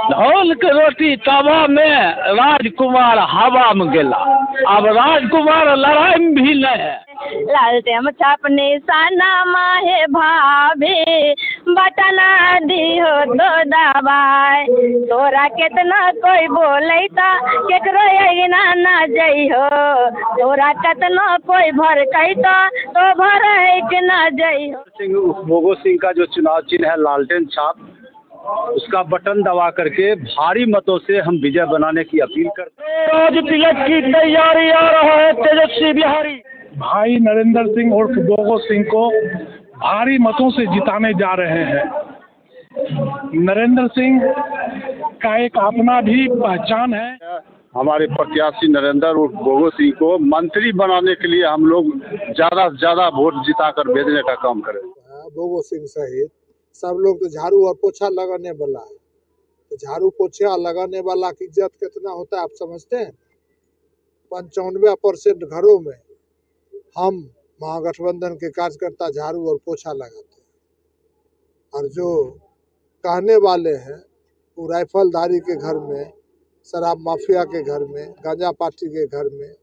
धौल के रोटी तवा में, राजकुमार हवा में गेला। अब राजकुमार लड़ाई में भी नहीं है। लालटेम छापने साना माहे भाभी, बटना दिहो तो दबाई। तोरा कितना कोई बोले ता केकरो अगना ना जइहो, तोरा कितना कोई भर कहता तो भर के ना जइहो। भोगो सिंह का जो चुनाव चिन्ह है लालटेन छाप, उसका बटन दबा करके भारी मतों से हम विजय बनाने की अपील करते हैं। आज तिलक की तैयारी आ रहा है तेजस्वी बिहारी। भाई नरेंद्र सिंह उर्फ भोगो सिंह को भारी मतों से जिताने जा रहे हैं। नरेंद्र सिंह का एक अपना भी पहचान है। हमारे प्रत्याशी नरेंद्र उर्फ भोगो सिंह को मंत्री बनाने के लिए हम लोग ज़्यादा से ज़्यादा वोट जिताकर भेजने का काम करें। भोगो सिंह सहित सब लोग तो झाड़ू और पोछा लगाने वाला है, तो झाड़ू पोछा लगाने वाला की इज्जत कितना होता है आप समझते हैं? 95% घरों में हम महागठबंधन के कार्यकर्ता झाड़ू और पोछा लगाते हैं, और जो कहने वाले हैं वो राइफलधारी के घर में, शराब माफिया के घर में, गांजा पार्टी के घर में,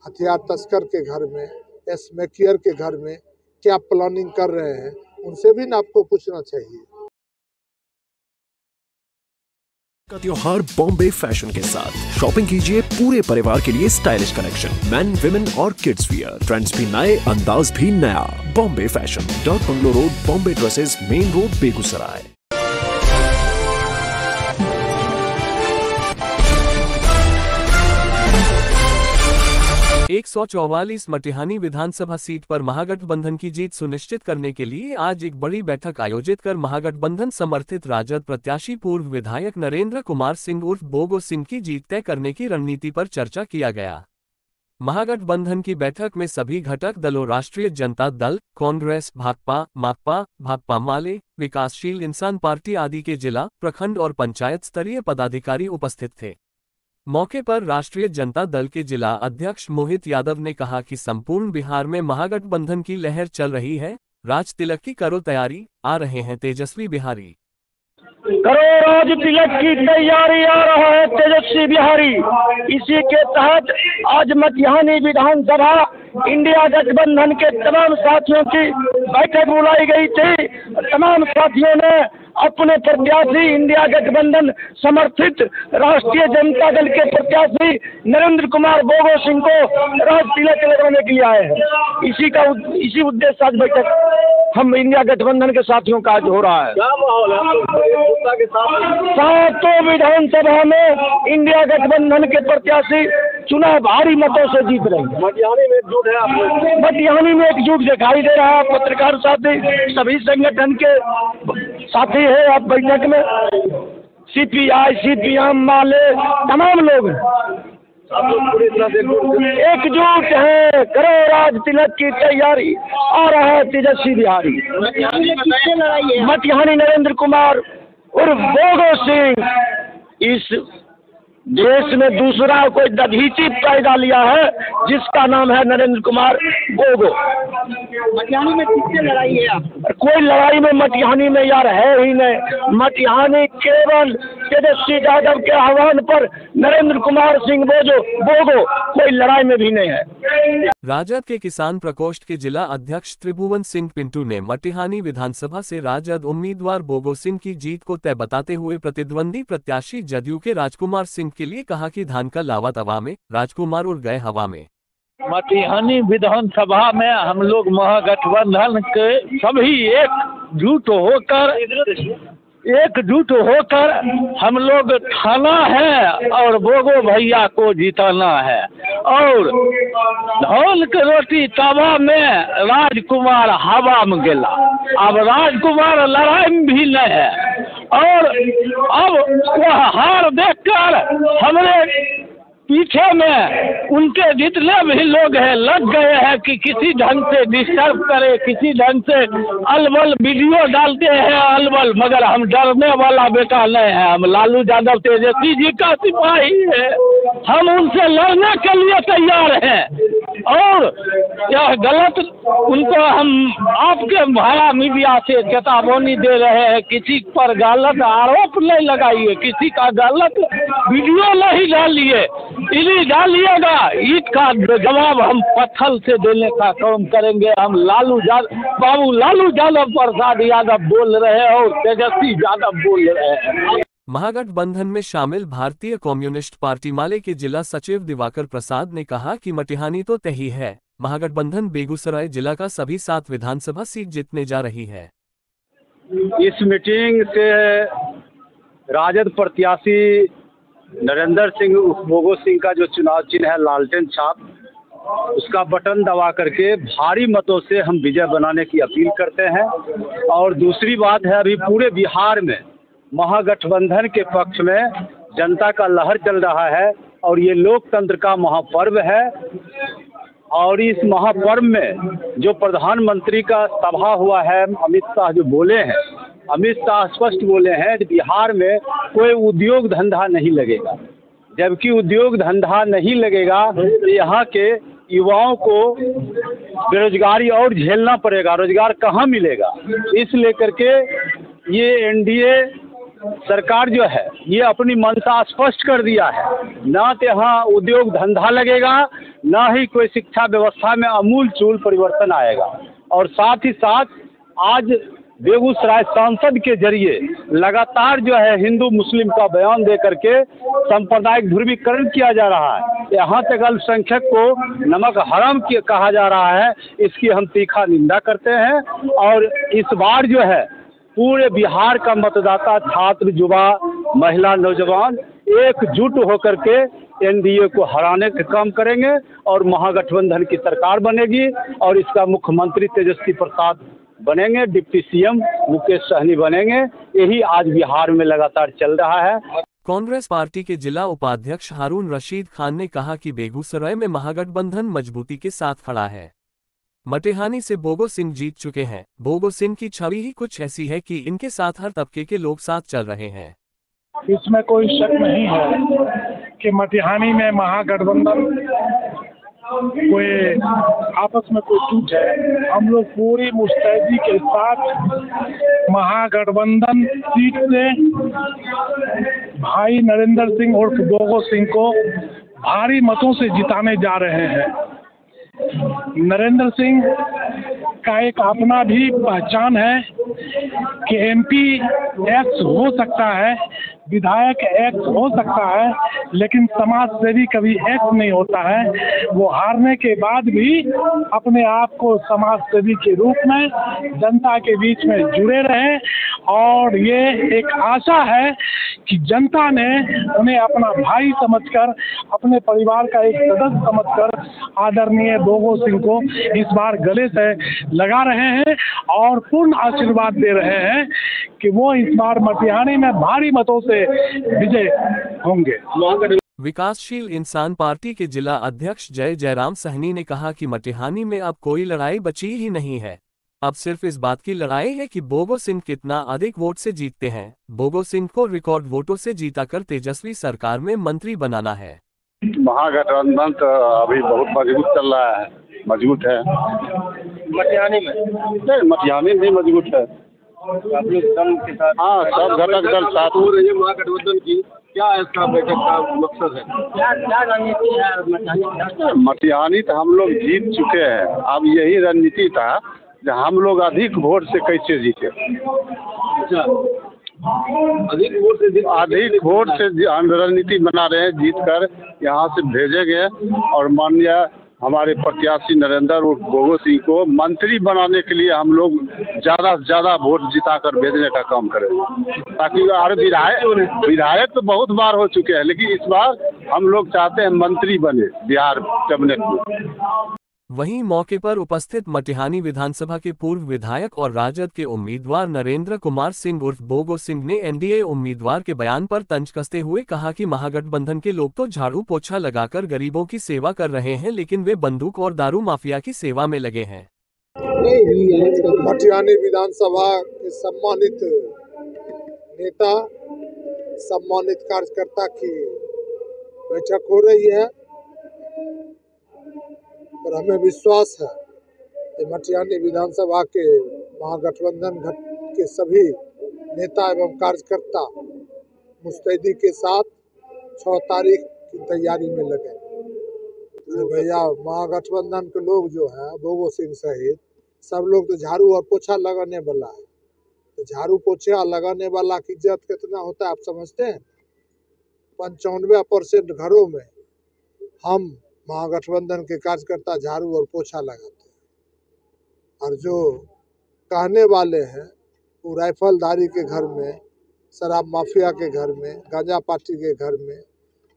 हथियार तस्कर के घर में, एसमेकियर के घर में क्या प्लानिंग कर रहे हैं, उनसे भी ना आपको पूछना चाहिए। का त्योहार बॉम्बे फैशन के साथ शॉपिंग कीजिए पूरे परिवार के लिए स्टाइलिश कलेक्शन, मेन, विमेन और किड्स वियर। ट्रेंड्स भी नए, अंदाज भी नया। Bombay fashion, dot bungalow road, Bombay dresses, main road, Begusarai. 144 Matihani विधानसभा सीट पर महागठबंधन की जीत सुनिश्चित करने के लिए आज एक बड़ी बैठक आयोजित कर महागठबंधन समर्थित राजद प्रत्याशी पूर्व विधायक नरेंद्र कुमार सिंह उर्फ भोगो सिंह की जीत तय करने की रणनीति पर चर्चा किया गया। महागठबंधन की बैठक में सभी घटक दलों राष्ट्रीय जनता दल, कांग्रेस, भाकपा, माकपा, भाकपा माले, विकासशील इंसान पार्टी आदि के जिला, प्रखंड और पंचायत स्तरीय पदाधिकारी उपस्थित थे। मौके पर राष्ट्रीय जनता दल के जिला अध्यक्ष मोहित यादव ने कहा कि संपूर्ण बिहार में महागठबंधन की लहर चल रही है। राज तिलक की करो तैयारी, आ रहे हैं तेजस्वी बिहारी। करो राज तिलक की तैयारी, आ रहा है तेजस्वी बिहारी। इसी के तहत आज मटिहानी विधानसभा इंडिया गठबंधन के तमाम साथियों की बैठक बुलाई गई थी। तमाम साथियों ने अपने प्रत्याशी इंडिया गठबंधन समर्थित राष्ट्रीय जनता दल के प्रत्याशी नरेंद्र कुमार भोगो सिंह को राज तिलक लगाने के लिए आए हैं। इसी उद्देश्य आज बैठक हम इंडिया गठबंधन के साथियों का आज हो रहा है। सातों विधानसभा में इंडिया गठबंधन के प्रत्याशी चुनाव भारी मतों से जीत रहे हैं। मटिहानी में एकजुट है आप लोग? मटिहानी में एकजुट दिखाई दे रहा है। पत्रकार साथी, सभी संगठन के साथी है आप बैठक में। सीपीआई, सीपीएम माले, तमाम लोग एकजुट है। करो राज तिलक की तैयारी, आ रहा है तेजस्वी बिहारी। मटिहानी नरेंद्र कुमार उर्फ भोगो सिंह इस देश में दूसरा कोई दधीची पैदा लिया है जिसका नाम है नरेंद्र कुमार भोगो। मटिहानी में किससे लड़ाई है आप? कोई लड़ाई में मटिहानी में यार है ही नहीं। मटिहानी केवल तेजस्वी यादव के आह्वान पर नरेंद्र कुमार सिंह भोगो, कोई लड़ाई में भी नहीं है। राजद के किसान प्रकोष्ठ के जिला अध्यक्ष त्रिभुवन सिंह पिंटू ने मटिहानी विधानसभा से राजद उम्मीदवार भोगो सिंह की जीत को तय बताते हुए प्रतिद्वंदी प्रत्याशी जदयू के राजकुमार सिंह के लिए कहा कि धान का लावा तवा में, राजकुमार उड़ गए हवा में। मटिहानी विधानसभा में हम लोग महागठबंधन के सभी एकजुट होकर हम लोग थाना है और भोगो भैया को जिताना है। और धौल के रोटी तवा में, राजकुमार हवा में गेला। अब राजकुमार लड़ाई में भी नहीं है। और अब वह हार देखकर हमरे पीछे में उनके जितने भी लोग हैं लग गए हैं कि किसी ढंग से डिस्टर्ब करे, किसी ढंग से अलबल वीडियो डालते हैं अलबल। मगर हम डरने वाला बेटा नहीं है। हम लालू यादव तेजस्वी जी का सिपाही है। हम उनसे लड़ने के लिए तैयार हैं। और यह गलत उनको हम आपके भाया मीडिया से चेतावनी दे रहे हैं, किसी पर गलत आरोप नहीं लगाइए, किसी का गलत वीडियो नहीं डालिए। यदि डालिएगा ईट का जवाब हम पत्थर से देने का काम करेंगे। हम बाबू लालू यादव प्रसाद यादव बोल रहे हैं और तेजस्वी यादव बोल रहे हैं। महागठबंधन में शामिल भारतीय कम्युनिस्ट पार्टी माले के जिला सचिव दिवाकर प्रसाद ने कहा कि मटिहानी तो तय ही है, महागठबंधन बेगूसराय जिला का सभी 7 विधानसभा सीट जीतने जा रही है। इस मीटिंग से राजद प्रत्याशी नरेंद्र सिंह उर्फ बोगो सिंह का जो चुनाव चिन्ह है लालटेन छाप, उसका बटन दबा करके भारी मतों से हम विजय बनाने की अपील करते हैं। और दूसरी बात है, अभी पूरे बिहार में महागठबंधन के पक्ष में जनता का लहर चल रहा है और ये लोकतंत्र का महापर्व है। और इस महापर्व में जो प्रधानमंत्री का सभा हुआ है, अमित शाह जो बोले हैं, अमित शाह स्पष्ट बोले हैं कि बिहार में कोई उद्योग धंधा नहीं लगेगा। जबकि उद्योग धंधा नहीं लगेगा तो यहाँ के युवाओं को बेरोजगारी और झेलना पड़ेगा, रोजगार कहाँ मिलेगा। इस लेकर के ये एनडीए सरकार जो है ये अपनी मंशा स्पष्ट कर दिया है, ना तो यहाँ उद्योग धंधा लगेगा, ना ही कोई शिक्षा व्यवस्था में आमूल-चूल परिवर्तन आएगा। और साथ ही साथ आज बेगूसराय सांसद के जरिए लगातार जो है हिंदू मुस्लिम का बयान दे करके सांप्रदायिक ध्रुवीकरण किया जा रहा है। यहाँ तक अल्पसंख्यक को नमक हराम कहा जा रहा है, इसकी हम तीखा निंदा करते हैं। और इस बार जो है पूरे बिहार का मतदाता, छात्र, युवा, महिला, नौजवान एकजुट होकर के एनडीए को हराने का काम करेंगे और महागठबंधन की सरकार बनेगी और इसका मुख्यमंत्री तेजस्वी प्रसाद बनेंगे, डिप्टी सीएम मुकेश सहनी बनेंगे। यही आज बिहार में लगातार चल रहा है। कांग्रेस पार्टी के जिला उपाध्यक्ष हारून रशीद खान ने कहा कि बेगूसराय में महागठबंधन मजबूती के साथ खड़ा है। मटिहानी से बोगो सिंह जीत चुके हैं। बोगो सिंह की छवि ही कुछ ऐसी है कि इनके साथ हर तबके के लोग साथ चल रहे हैं। इसमें कोई शक नहीं है कि मटिहानी में महागठबंधन कोई आपस में कोई टूट है। हम लोग पूरी मुस्तैदी के साथ महागठबंधन सीट से भाई नरेंद्र सिंह उर्फ बोगो सिंह को भारी मतों से जिताने जा रहे हैं। नरेंद्र सिंह का एक अपना भी पहचान है कि एमपी एक्स हो सकता है, विधायक एक्स हो सकता है, लेकिन समाज सेवी कभी एक्स नहीं होता है। वो हारने के बाद भी अपने आप को समाज सेवी के रूप में जनता के बीच में जुड़े रहे और ये एक आशा है कि जनता ने उन्हें अपना भाई समझकर, अपने परिवार का एक सदस्य समझकर आदरणीय बोगो सिंह को इस बार गले से लगा रहे हैं और पूर्ण आशीर्वाद दे रहे हैं कि वो इस बार मटिहानी में भारी मतों से विजय होंगे। विकासशील इंसान पार्टी के जिला अध्यक्ष जय जयराम सहनी ने कहा कि मटिहानी में अब कोई लड़ाई बची ही नहीं है। अब सिर्फ इस बात की लड़ाई है कि बोगो सिंह कितना अधिक वोट से जीतते हैं। बोगो सिंह को रिकॉर्ड वोटों से जीताकर तेजस्वी सरकार में मंत्री बनाना है। महागठबंधन तो अभी बहुत मजबूत चल रहा है, मजबूत है। मटिहानी में नहीं, मटिहानी भी मजबूत है। दल के साथ हाँ, सब घटक दल साथ हो रही है महागठबंधन की। क्या इसका बैठक का मकसद है? क्या रणनीति है मटिहानी तो हम लोग जीत चुके हैं। अब यही रणनीति था कि हम लोग अधिक वोट से कैसे जीते। अच्छा, अधिक वोट से रणनीति बना रहे हैं, जीत कर यहाँ से भेजेंगे और माननीय हमारे प्रत्याशी नरेंद्र और बोगो सिंह को मंत्री बनाने के लिए हम लोग ज़्यादा से ज़्यादा वोट जिताकर भेजने का काम करेंगे, ताकि और विधायक तो बहुत बार हो चुके हैं, लेकिन इस बार हम लोग चाहते हैं मंत्री बने बिहार कैबिनेट में। वहीं मौके पर उपस्थित मटिहानी विधानसभा के पूर्व विधायक और राजद के उम्मीदवार नरेंद्र कुमार सिंह उर्फ बोगो सिंह ने एनडीए उम्मीदवार के बयान पर तंज कसते हुए कहा कि महागठबंधन के लोग तो झाड़ू पोछा लगाकर गरीबों की सेवा कर रहे हैं, लेकिन वे बंदूक और दारू माफिया की सेवा में लगे हैं। मटिहानी विधानसभा के सम्मानित नेता, सम्मानित कार्यकर्ता की बैठक हो रही है। और हमें विश्वास है कि मटिहानी विधानसभा के महागठबंधन के सभी नेता एवं कार्यकर्ता मुस्तैदी के साथ 6 तारीख की तैयारी में लगे। भैया महागठबंधन के लोग जो है भोगो सिंह सहित सब लोग तो झाड़ू और पोछा लगाने वाला है। तो झाड़ू पोछा लगाने वाला की इज्जत कितना होता है आप समझते हैं? 95% घरों में हम महागठबंधन के कार्यकर्ता झाड़ू और पोछा लगाते हैं। और जो कहने वाले हैं वो राइफलधारी के घर में, शराब माफिया के घर में, गांजा पार्टी के घर में,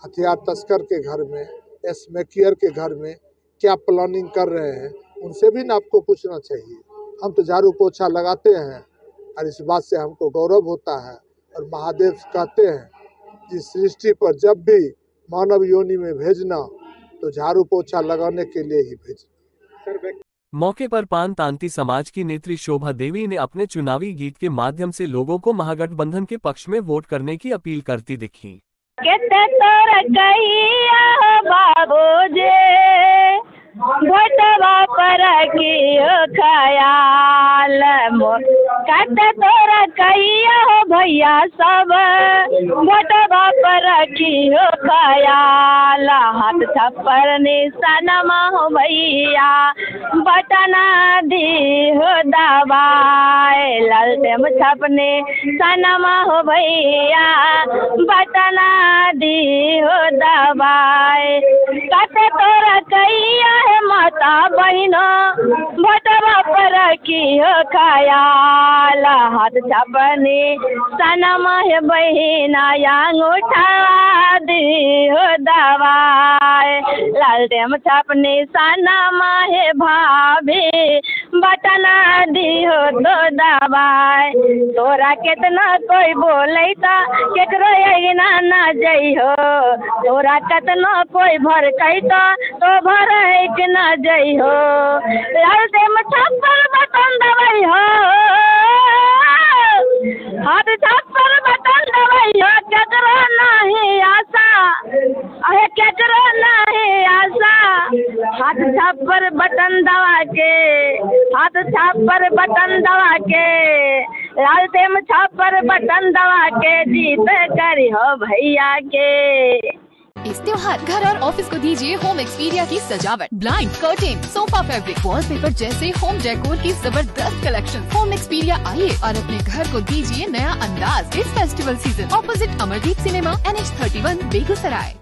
हथियार तस्कर के घर में, एसमेकियर के घर में क्या प्लानिंग कर रहे हैं, उनसे भी ना आपको पूछना चाहिए। हम तो झाड़ू पोछा लगाते हैं और इस बात से हमको गौरव होता है। और महादेव कहते हैं कि सृष्टि पर जब भी मानव योनि में भेजना तो झाड़ू पोछा लगाने के लिए ही भेजना। मौके पर पान तांती समाज की नेत्री शोभा देवी ने अपने चुनावी गीत के माध्यम से लोगों को महागठबंधन के पक्ष में वोट करने की अपील करती दिखी। केते तोर कहिया बाबूजी भोटवा पर की ख्याल केते तोर कहिया भैया सब भोटवा पर की ख्याल हाथ छप्पर निशानमा हो भैया बटना दी हो दबाए लालटेम छपने सनमा हो भैया बटना दी हो दबाए कते तोरा कहिया है माता बहिनो भोटवा पर की हो ख्याल हाथ छपने सनमा है बहिना अंगूठा दी हो दबाए लालटेम छपने सनमा है भाभी बटना दी हो तो दबाए तोरा कितना कोई बोले ता केकरो ना ना जई हो तोरा कितना कोई भर कहता तो भर के ना जई हो लालटेम छप्पर बटन दबाई हो हाथ छप्पर बटन दबाई हो केकरो नहीं आशा अहे केकरो नहीं आशा हाथ छप्पर बटन दबा के हाथ छप्पर बटन दबा के लालटेम छप्पर बटन दबा के जीत करी हो भैया के। इस त्योहार घर और ऑफिस को दीजिए होम एक्सपीरिया की सजावट। Blind, curtain, sofa fabric, wallpaper जैसे होम डेकोर की जबरदस्त कलेक्शन। होम एक्सपीरिया आइए और अपने घर को दीजिए नया अंदाज इस festival season. Opposite Amardeep cinema, NH 31, Begusarai.